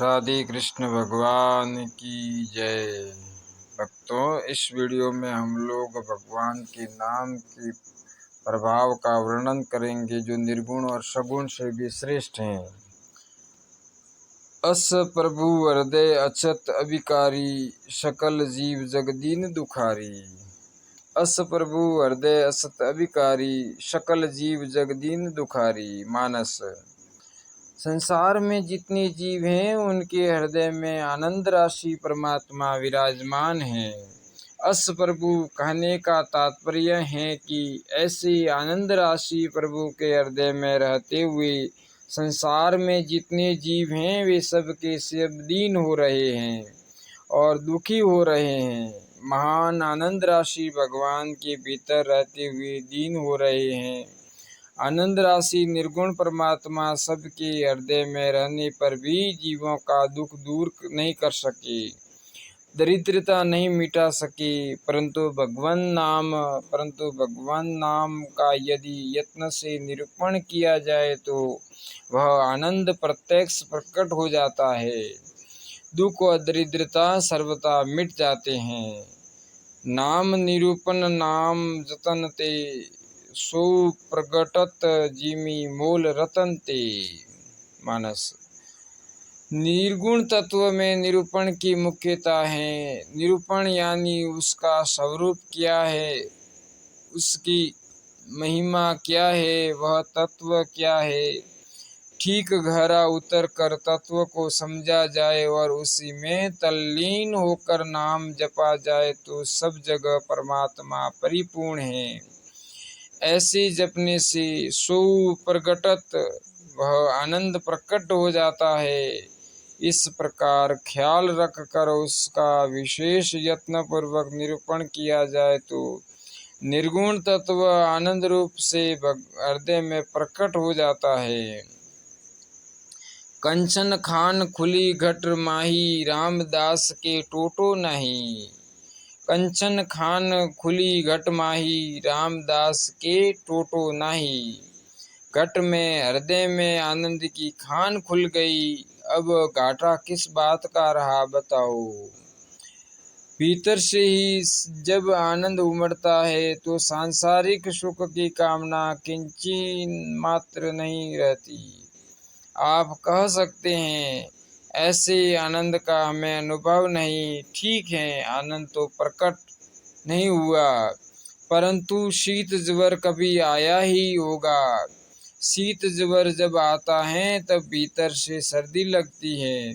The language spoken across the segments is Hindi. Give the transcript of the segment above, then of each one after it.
राधे कृष्ण भगवान की जय। भक्तों, इस वीडियो में हम लोग भगवान के नाम के प्रभाव का वर्णन करेंगे जो निर्गुण और सगुण से भी श्रेष्ठ हैं। अस प्रभु हृदय अछत अभिकारी, सकल जीव जगदीन दुखारी। अस प्रभु हृदय असत अभिकारी, सकल जीव जगदीन दुखारी। मानस, संसार में जितने जीव हैं उनके हृदय में आनंद राशि परमात्मा विराजमान है। अस प्रभु कहने का तात्पर्य है कि ऐसी आनंद राशि प्रभु के हृदय में रहते हुए संसार में जितने जीव हैं वे सब के सब दीन हो रहे हैं और दुखी हो रहे हैं। महान आनंद राशि भगवान के भीतर रहते हुए दीन हो रहे हैं। आनंद राशि निर्गुण परमात्मा सबके हृदय में रहने पर भी जीवों का दुख दूर नहीं कर सके, दरिद्रता नहीं मिटा सके, परंतु भगवान नाम का यदि यत्न से निरूपण किया जाए तो वह आनंद प्रत्यक्ष प्रकट हो जाता है। दुख और दरिद्रता सर्वथा मिट जाते हैं। नाम निरूपण नाम जतन ते, सो प्रगटत जिमी मोल रतन ते। मानस, निर्गुण तत्व में निरूपण की मुख्यता है। निरूपण यानी उसका स्वरूप क्या है, उसकी महिमा क्या है, वह तत्व क्या है, ठीक गहरा उतर कर तत्व को समझा जाए और उसी में तल्लीन होकर नाम जपा जाए तो सब जगह परमात्मा परिपूर्ण है। ऐसे जपने से सो प्रगटत, वह आनंद प्रकट हो जाता है। इस प्रकार ख्याल रख कर उसका विशेष यत्न पूर्वक निरूपण किया जाए तो निर्गुण तत्व आनंद रूप से हृदय में प्रकट हो जाता है। कंचन खान खुली घट माही, रामदास के टोटो नहीं। कंचन खान खुली घट माही, रामदास के टोटो नहीं। घट में हृदय में आनंद की खान खुल गई, अब घाटा किस बात का रहा बताओ। भीतर से ही जब आनंद उमड़ता है तो सांसारिक सुख की कामना किंचित मात्र नहीं रहती। आप कह सकते हैं ऐसे आनंद का हमें अनुभव नहीं। ठीक है, आनंद तो प्रकट नहीं हुआ, परंतु शीत ज्वर कभी आया ही होगा। शीत ज्वर जब आता है तब भीतर से सर्दी लगती है,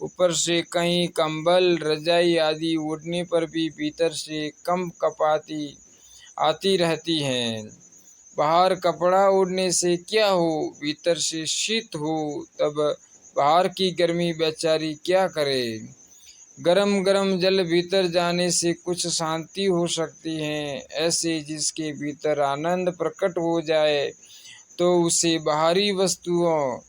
ऊपर से कहीं कंबल रजाई आदि ओढ़ने पर भी भीतर से कंपकपाती आती रहती है। बाहर कपड़ा ओढ़ने से क्या हो, भीतर से शीत हो, तब बाहर की गर्मी बेचारी क्या करे। गरम गरम जल भीतर जाने से कुछ शांति हो सकती है। ऐसे जिसके भीतर आनंद प्रकट हो जाए तो उसे बाहरी वस्तुओं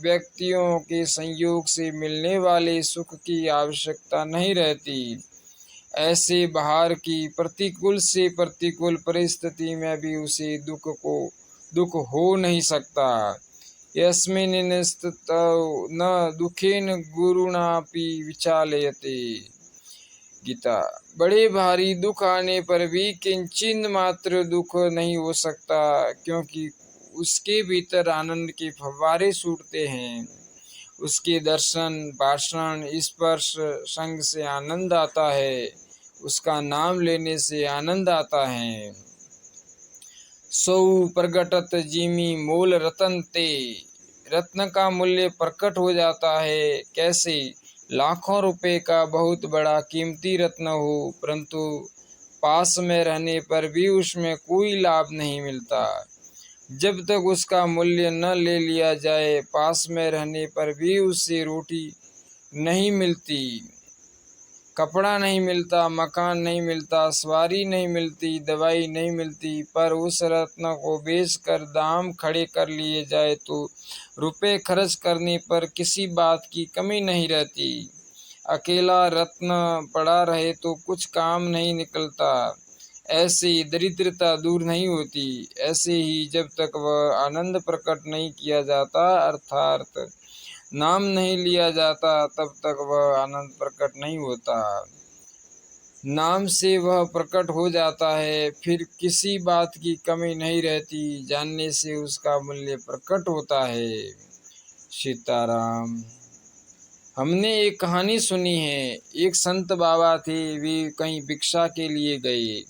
व्यक्तियों के संयोग से मिलने वाले सुख की आवश्यकता नहीं रहती। ऐसे बाहर की प्रतिकूल से प्रतिकूल परिस्थिति में भी उसे दुख हो नहीं सकता। यस्मिन् स्थितौ न दुखेन गुरुणापि विचालयते। गीता। बड़े भारी दुख आने पर भी किंचित मात्र दुख नहीं हो सकता, क्योंकि उसके भीतर आनंद के फव्वारे छूटते हैं। उसके दर्शन, भाषण, स्पर्श, संग से आनंद आता है। उसका नाम लेने से आनंद आता है। सौ प्रगटत जिमी मोल रतन ते। रत्न का मूल्य प्रकट हो जाता है। कैसे? लाखों रुपए का बहुत बड़ा कीमती रत्न हो, परंतु पास में रहने पर भी उसमें कोई लाभ नहीं मिलता। जब तक उसका मूल्य न ले लिया जाए, पास में रहने पर भी उससे रोटी नहीं मिलती, कपड़ा नहीं मिलता, मकान नहीं मिलता, सवारी नहीं मिलती, दवाई नहीं मिलती। पर उस रत्न को बेचकर दाम खड़े कर लिए जाए तो रुपए खर्च करने पर किसी बात की कमी नहीं रहती। अकेला रत्न पड़ा रहे तो कुछ काम नहीं निकलता। ऐसे ही दरिद्रता दूर नहीं होती। ऐसे ही जब तक वह आनंद प्रकट नहीं किया जाता, अर्थात नाम नहीं लिया जाता, तब तक वह आनंद प्रकट नहीं होता। नाम से वह प्रकट हो जाता है, फिर किसी बात की कमी नहीं रहती। जानने से उसका मूल्य प्रकट होता है। सीताराम। हमने एक कहानी सुनी है। एक संत बाबा थे, वे कहीं भिक्षा के लिए गए।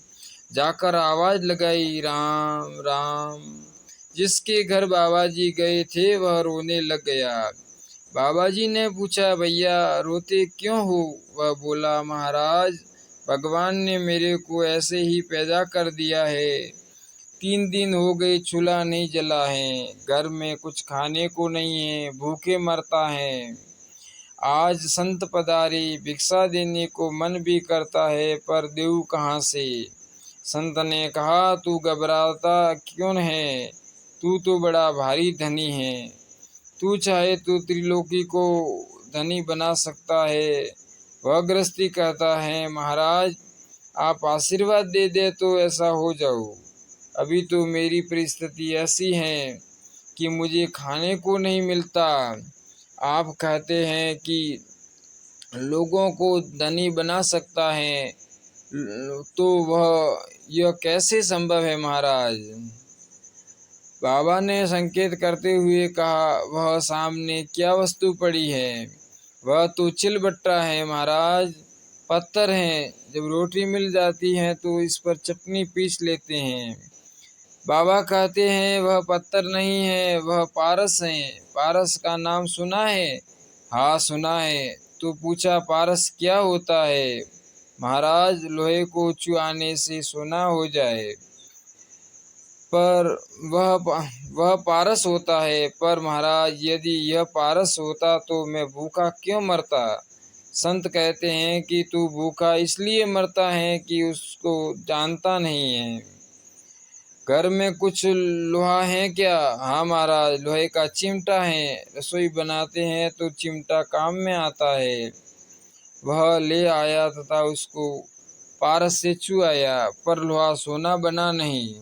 जाकर आवाज लगाई, राम राम। जिसके घर बाबा जी गए थे वह रोने लग गया। बाबा जी ने पूछा, भैया रोते क्यों हो? वह बोला, महाराज भगवान ने मेरे को ऐसे ही पैदा कर दिया है। 3 दिन हो गए चूल्हा नहीं जला है, घर में कुछ खाने को नहीं है, भूखे मरता है। आज संत पधारे, भिक्षा देने को मन भी करता है, पर देऊ कहाँ से? संत ने कहा, तू घबराता क्यों है? तू तो बड़ा भारी धनी है। तू चाहे तो त्रिलोकी को धनी बना सकता है। वह गृहस्थी कहता है, महाराज आप आशीर्वाद दे दे तो ऐसा हो जाऊं। अभी तो मेरी परिस्थिति ऐसी है कि मुझे खाने को नहीं मिलता। आप कहते हैं कि लोगों को धनी बना सकता है, तो वह यह कैसे संभव है महाराज? बाबा ने संकेत करते हुए कहा, वह सामने क्या वस्तु पड़ी है? वह तो चिलबट्टा है महाराज, पत्थर है। जब रोटी मिल जाती है तो इस पर चटनी पीस लेते हैं। बाबा कहते हैं, वह पत्थर नहीं है, वह पारस है। पारस का नाम सुना है? हाँ सुना है। तो पूछा, पारस क्या होता है? महाराज लोहे को चुआने से सोना हो जाए, पर वह पारस होता है। पर महाराज यदि यह पारस होता तो मैं भूखा क्यों मरता? संत कहते हैं कि तू भूखा इसलिए मरता है कि उसको जानता नहीं है। घर में कुछ लोहा है क्या? हाँ महाराज, लोहे का चिमटा है। रसोई बनाते हैं तो चिमटा काम में आता है। वह ले आया तथा उसको पारस से चुआया, पर लोहा सोना बना नहीं।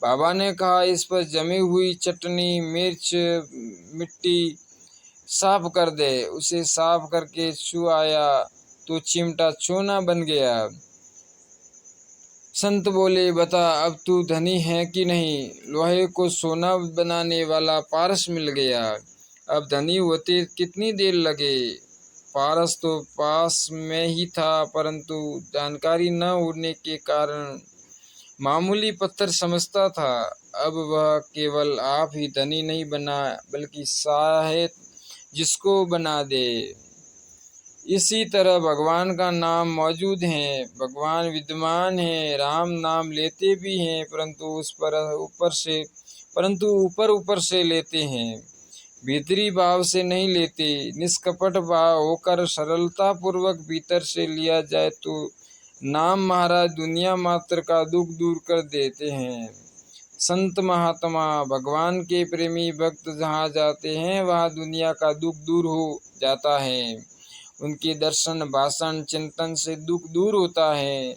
बाबा ने कहा, इस पर जमी हुई चटनी, मिर्च, मिट्टी साफ कर दे। उसे साफ करके चुआया तो चिमटा चूना बन गया। संत बोले, बता अब तू धनी है कि नहीं? लोहे को सोना बनाने वाला पारस मिल गया। अब धनी होते कितनी देर लगे? पारस तो पास में ही था, परंतु जानकारी न होने के कारण मामूली पत्थर समझता था। अब वह केवल आप ही धनी नहीं बना, बल्कि शायद जिसको बना दे। इसी तरह भगवान का नाम मौजूद है, भगवान विद्यमान है। राम नाम लेते भी हैं, परंतु ऊपर ऊपर से लेते हैं, भीतरी भाव से नहीं लेते। निष्कपट भाव होकर सरलता पूर्वक भीतर से लिया जाए तो नाम महाराज दुनिया मात्र का दुख दूर कर देते हैं। संत महात्मा भगवान के प्रेमी भक्त जहाँ जाते हैं वहाँ दुनिया का दुख दूर हो जाता है। उनके दर्शन, भाषण, चिंतन से दुख दूर होता है,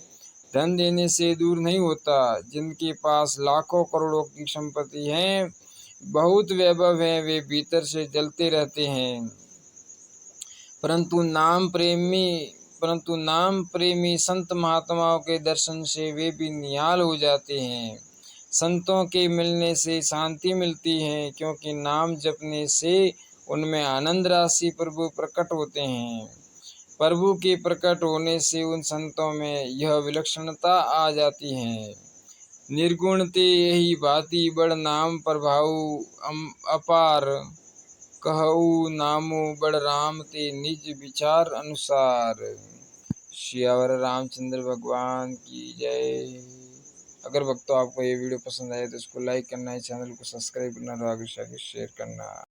धन देने से दूर नहीं होता। जिनके पास लाखों करोड़ों की संपत्ति है, बहुत वैभव है, वे भीतर से जलते रहते हैं, परंतु नाम प्रेमी संत महात्माओं के दर्शन से वे भी निहाल हो जाते हैं। संतों के मिलने से शांति मिलती है, क्योंकि नाम जपने से उनमें आनंद राशि प्रभु प्रकट होते हैं। प्रभु के प्रकट होने से उन संतों में यह विलक्षणता आ जाती है। निर्गुण ते यही भांति बड़ नाम प्रभाऊ अपार, कहऊ नामो बड़ राम ते निज विचार अनुसार। श्यावर रामचंद्र भगवान की जय। अगर भक्तों आपको ये वीडियो पसंद आए तो इसको लाइक करना है, चैनल को सब्सक्राइब करना और आगे शेयर करना।